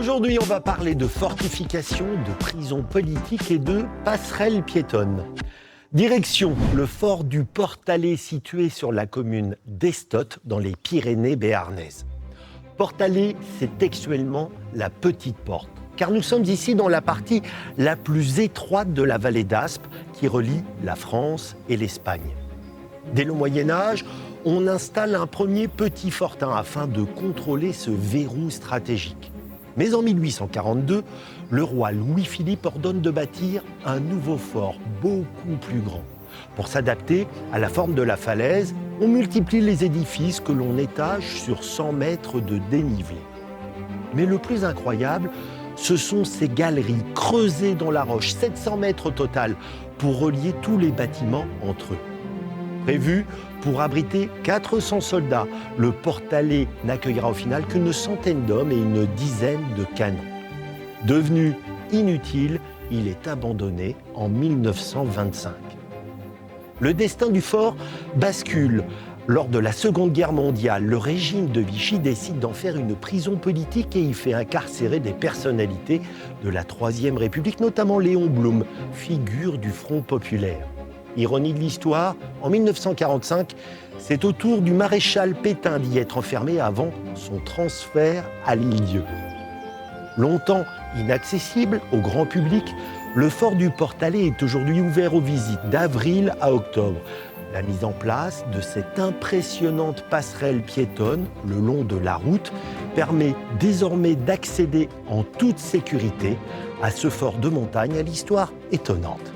Aujourd'hui, on va parler de fortification, de prison politique et de passerelle piétonne. Direction le fort du Portalet situé sur la commune d'Estottes dans les Pyrénées béarnaises. Portalet, c'est textuellement la petite porte, car nous sommes ici dans la partie la plus étroite de la vallée d'Aspe qui relie la France et l'Espagne. Dès le Moyen-Âge, on installe un premier petit fortin afin de contrôler ce verrou stratégique. Mais en 1842, le roi Louis-Philippe ordonne de bâtir un nouveau fort beaucoup plus grand. Pour s'adapter à la forme de la falaise, on multiplie les édifices que l'on étage sur 100 mètres de dénivelé. Mais le plus incroyable, ce sont ces galeries creusées dans la roche, 700 mètres au total, pour relier tous les bâtiments entre eux. Prévu pour abriter 400 soldats, le Portalet n'accueillera au final qu'une centaine d'hommes et une dizaine de canons. Devenu inutile, il est abandonné en 1925. Le destin du fort bascule. Lors de la Seconde Guerre mondiale, le régime de Vichy décide d'en faire une prison politique et y fait incarcérer des personnalités de la Troisième République, notamment Léon Blum, figure du Front populaire. Ironie de l'histoire, en 1945, c'est au tour du maréchal Pétain d'y être enfermé avant son transfert à l'Île-Dieu. Longtemps inaccessible au grand public, le fort du Portalet est aujourd'hui ouvert aux visites d'avril à octobre. La mise en place de cette impressionnante passerelle piétonne le long de la route permet désormais d'accéder en toute sécurité à ce fort de montagne à l'histoire étonnante.